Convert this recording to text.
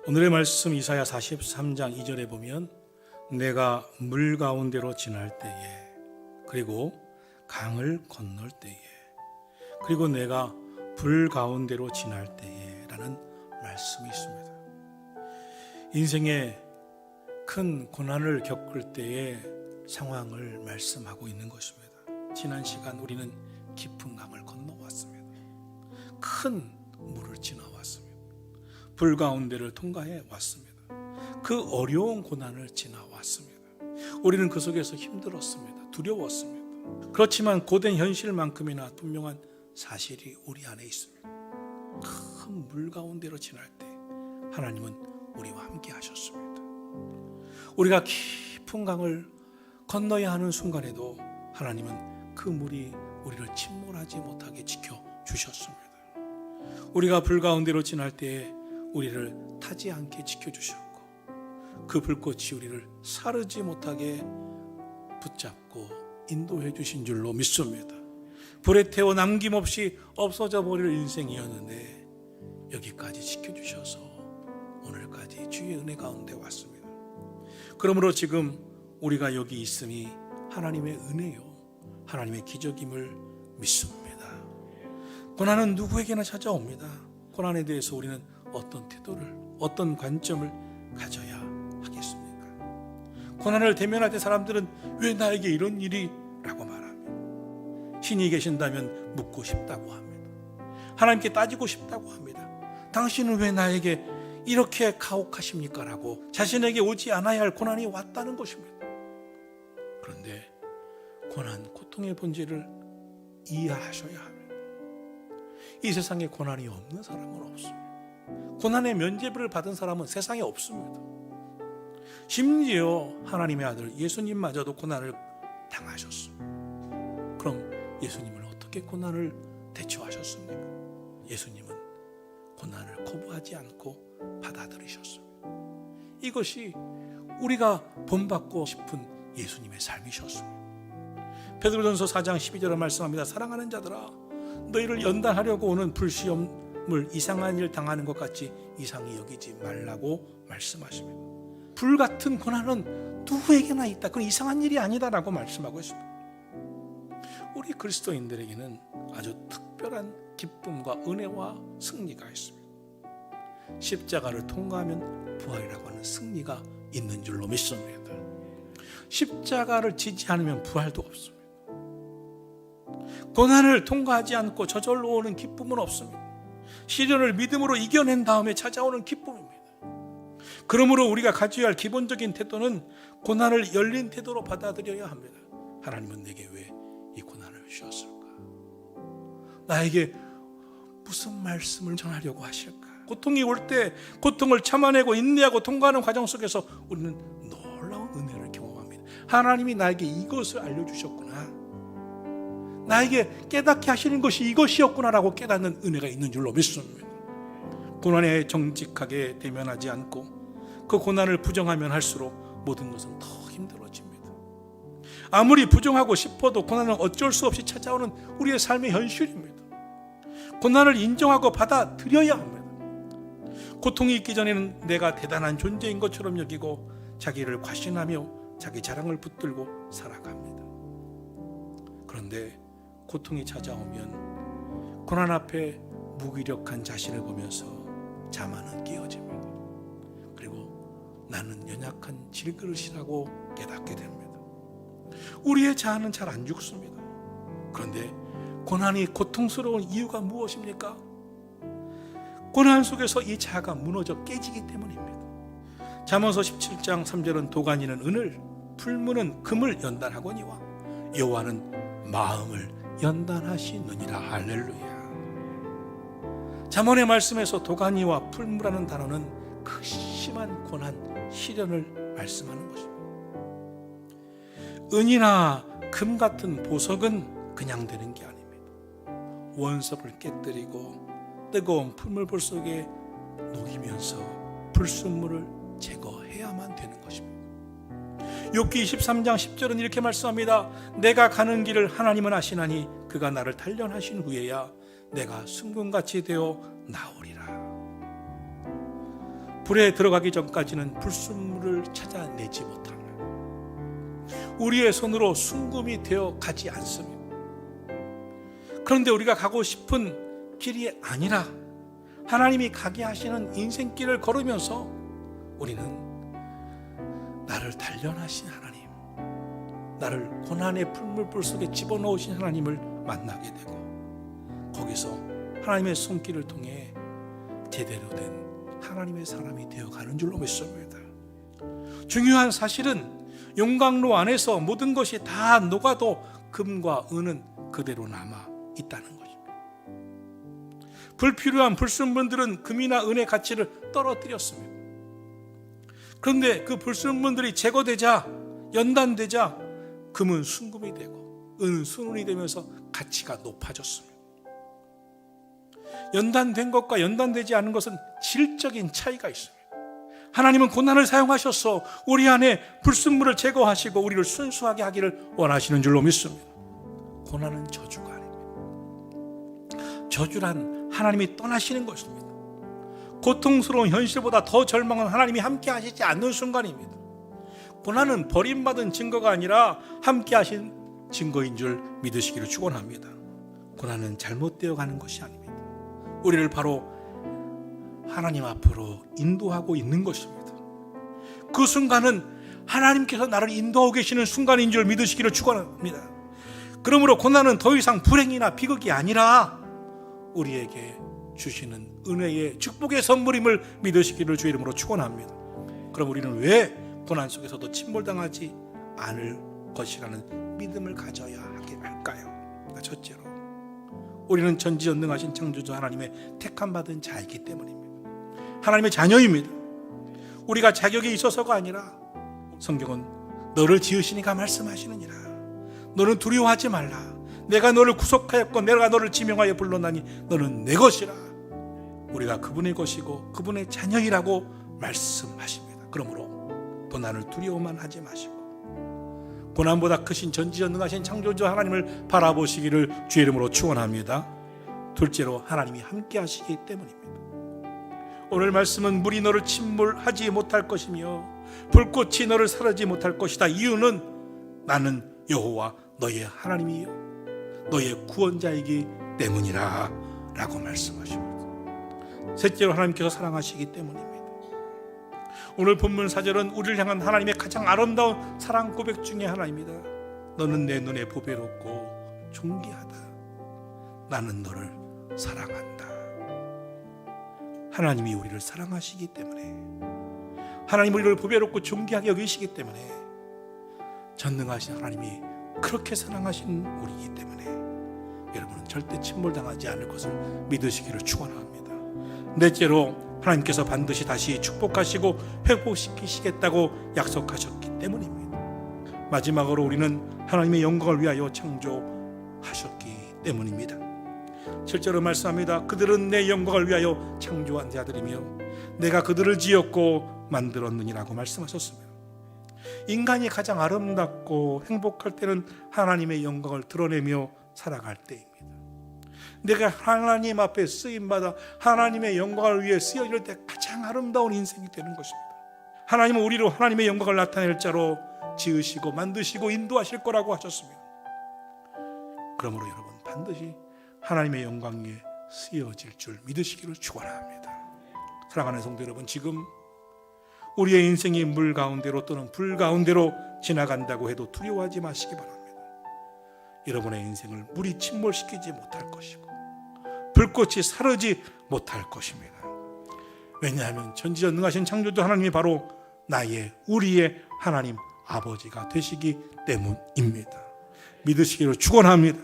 오늘의 말씀 이사야 43장 2절에 보면 내가 물 가운데로 지날 때에 그리고 강을 건널 때에 그리고 내가 불 가운데로 지날 때에 라는 말씀이 있습니다. 인생에 큰 고난을 겪을 때의 상황을 말씀하고 있는 것입니다. 지난 시간 우리는 깊은 강을 건너왔습니다. 큰 물을 지나왔습니다. 불 가운데를 통과해 왔습니다. 그 어려운 고난을 지나왔습니다. 우리는 그 속에서 힘들었습니다. 두려웠습니다. 그렇지만 고된 현실만큼이나 분명한 사실이 우리 안에 있습니다. 큰 물 가운데로 지날 때 하나님은 우리와 함께 하셨습니다. 우리가 깊은 강을 건너야 하는 순간에도 하나님은 그 물이 우리를 침몰하지 못하게 지켜주셨습니다. 우리가 불 가운데로 지날 때에 우리를 타지 않게 지켜주셨고 그 불꽃이 우리를 사르지 못하게 붙잡고 인도해 주신 줄로 믿습니다. 불에 태워 남김없이 없어져 버릴 인생이었는데 여기까지 지켜주셔서 오늘까지 주의 은혜 가운데 왔습니다. 그러므로 지금 우리가 여기 있음이 하나님의 은혜요 하나님의 기적임을 믿습니다. 고난은 누구에게나 찾아옵니다. 고난에 대해서 우리는 어떤 태도를 어떤 관점을 가져야 하겠습니까? 고난을 대면할 때 사람들은 왜 나에게 이런 일이? 라고 말합니다. 신이 계신다면 묻고 싶다고 합니다. 하나님께 따지고 싶다고 합니다. 당신은 왜 나에게 이렇게 가혹하십니까? 라고 자신에게 오지 않아야 할 고난이 왔다는 것입니다. 그런데 고난, 고통의 본질을 이해하셔야 합니다. 이 세상에 고난이 없는 사람은 없습니다. 고난의 면죄부를 받은 사람은 세상에 없습니다. 심지어 하나님의 아들 예수님마저도 고난을 당하셨습니다. 그럼 예수님은 어떻게 고난을 대처하셨습니까? 예수님은 고난을 거부하지 않고 받아들이셨습니다. 이것이 우리가 본받고 싶은 예수님의 삶이셨습니다. 베드로전서 4장 12절에 말씀합니다. 사랑하는 자들아 너희를 연단하려고 오는 불시험을 이상한 일 당하는 것 같이 이상히 여기지 말라고 말씀하십니다. 불같은 고난은 누구에게나 있다. 그건 이상한 일이 아니다라고 말씀하고 있습니다. 우리 그리스도인들에게는 아주 특별한 기쁨과 은혜와 승리가 있습니다. 십자가를 통과하면 부활이라고 하는 승리가 있는 줄로 믿습니다. 십자가를 지지 않으면 부활도 없습니다. 고난을 통과하지 않고 저절로 오는 기쁨은 없습니다. 시련을 믿음으로 이겨낸 다음에 찾아오는 기쁨입니다. 그러므로 우리가 가져야 할 기본적인 태도는 고난을 열린 태도로 받아들여야 합니다. 하나님은 내게 왜 이 고난을 주셨을까? 나에게 무슨 말씀을 전하려고 하실까? 고통이 올 때 고통을 참아내고 인내하고 통과하는 과정 속에서 우리는 놀라운 은혜를 경험합니다. 하나님이 나에게 이것을 알려주셨구나. 나에게 깨닫게 하시는 것이 이것이었구나라고 깨닫는 은혜가 있는 줄로 믿습니다. 고난에 정직하게 대면하지 않고 그 고난을 부정하면 할수록 모든 것은 더 힘들어집니다. 아무리 부정하고 싶어도 고난은 어쩔 수 없이 찾아오는 우리의 삶의 현실입니다. 고난을 인정하고 받아들여야 합니다. 고통이 있기 전에는 내가 대단한 존재인 것처럼 여기고 자기를 과신하며 자기 자랑을 붙들고 살아갑니다. 그런데 고통이 찾아오면 고난 앞에 무기력한 자신을 보면서 자만은 깨어집니다. 그리고 나는 연약한 질그릇이라고 깨닫게 됩니다. 우리의 자아는 잘 안 죽습니다. 그런데 고난이 고통스러운 이유가 무엇입니까? 고난 속에서 이 자아가 무너져 깨지기 때문입니다. 잠언서 17장 3절은 도가니는 은을, 풀무는 금을 연단하거니와 여호와는 마음을 연단하시느니라. 할렐루야. 잠언의 말씀에서 도가니와 풀무라는 단어는 그 심한 고난, 시련을 말씀하는 것입니다. 은이나 금 같은 보석은 그냥 되는 게 아닙니다. 원석을 깨뜨리고 뜨거운 풀물불 속에 녹이면서 불순물을 제거해야만 되는 것입니다. 욥기 23장 10절은 이렇게 말씀합니다. 내가 가는 길을 하나님은 아시나니 그가 나를 단련하신 후에야 내가 순금같이 되어 나오리라. 불에 들어가기 전까지는 불순물을 찾아내지 못합니다. 우리의 손으로 순금이 되어 가지 않습니다. 그런데 우리가 가고 싶은 길이 아니라 하나님이 가게 하시는 인생길을 걸으면서 우리는 나를 단련하신 하나님, 나를 고난의 풀물불 속에 집어넣으신 하나님을 만나게 되고, 거기서 하나님의 손길을 통해 제대로 된 하나님의 사람이 되어가는 줄로 믿습니다. 중요한 사실은 용광로 안에서 모든 것이 다 녹아도 금과 은은 그대로 남아 있다는 것입니다. 불필요한 불순물들은 금이나 은의 가치를 떨어뜨렸습니다. 그런데 그 불순물들이 제거되자, 연단되자 금은 순금이 되고 은은 순은이 되면서 가치가 높아졌습니다. 연단된 것과 연단되지 않은 것은 질적인 차이가 있습니다. 하나님은 고난을 사용하셔서 우리 안에 불순물을 제거하시고 우리를 순수하게 하기를 원하시는 줄로 믿습니다. 고난은 저주가 아닙니다. 저주란 하나님이 떠나시는 것입니다. 고통스러운 현실보다 더 절망은 하나님이 함께 하시지 않는 순간입니다. 고난은 버림받은 증거가 아니라 함께 하신 증거인 줄 믿으시기를 축원합니다. 고난은 잘못되어 가는 것이 아닙니다. 우리를 바로 하나님 앞으로 인도하고 있는 것입니다. 그 순간은 하나님께서 나를 인도하고 계시는 순간인 줄 믿으시기를 축원합니다. 그러므로 고난은 더 이상 불행이나 비극이 아니라 우리에게 주시는 은혜의 축복의 선물임을 믿으시기를 주의 이름으로 축원합니다. 그럼 우리는 왜 고난 속에서도 침몰당하지 않을 것이라는 믿음을 가져야 할까요? 첫째로, 우리는 전지전능하신 창조주 하나님의 택함받은 자이기 때문입니다. 하나님의 자녀입니다. 우리가 자격이 있어서가 아니라 성경은 너를 지으시니까 말씀하시느니라. 너는 두려워하지 말라. 내가 너를 구속하였고 내가 너를 지명하여 불렀나니 너는 내 것이라. 우리가 그분의 것이고 그분의 자녀이라고 말씀하십니다. 그러므로 고난을 두려워만 하지 마시고 고난보다 크신 전지전능하신 창조주 하나님을 바라보시기를 주의 이름으로 축원합니다. 둘째로, 하나님이 함께 하시기 때문입니다. 오늘 말씀은 물이 너를 침몰하지 못할 것이며 불꽃이 너를 사르지 못할 것이다. 이유는 나는 여호와 너의 하나님이요 너의 구원자이기 때문이라 라고 말씀하십니다. 셋째로, 하나님께서 사랑하시기 때문입니다. 오늘 본문 4절은 우리를 향한 하나님의 가장 아름다운 사랑 고백 중에 하나입니다. 너는 내 눈에 보배롭고 존귀하다. 나는 너를 사랑한다. 하나님이 우리를 사랑하시기 때문에, 하나님 우리를 보배롭고 존귀하게 여기시기 때문에, 전능하신 하나님이 그렇게 사랑하신 우리이기 때문에 여러분은 절대 침몰당하지 않을 것을 믿으시기를 축원합니다. 넷째로, 하나님께서 반드시 다시 축복하시고 회복시키시겠다고 약속하셨기 때문입니다. 마지막으로, 우리는 하나님의 영광을 위하여 창조하셨기 때문입니다. 7절로 말씀합니다. 그들은 내 영광을 위하여 창조한 자들이며 내가 그들을 지었고 만들었느니라고 말씀하셨습니다. 인간이 가장 아름답고 행복할 때는 하나님의 영광을 드러내며 살아갈 때입니다. 내가 하나님 앞에 쓰임받아 하나님의 영광을 위해 쓰여질 때 가장 아름다운 인생이 되는 것입니다. 하나님은 우리로 하나님의 영광을 나타낼 자로 지으시고 만드시고 인도하실 거라고 하셨습니다. 그러므로 여러분, 반드시 하나님의 영광에 쓰여질 줄 믿으시기를 축원합니다. 사랑하는 성도 여러분, 지금 우리의 인생이 물 가운데로 또는 불 가운데로 지나간다고 해도 두려워하지 마시기 바랍니다. 여러분의 인생을 물이 침몰시키지 못할 것이고 불꽃이 사르지 못할 것입니다. 왜냐하면 전지전능하신 창조주 하나님이 바로 우리의 하나님 아버지가 되시기 때문입니다. 믿으시기를 축원합니다.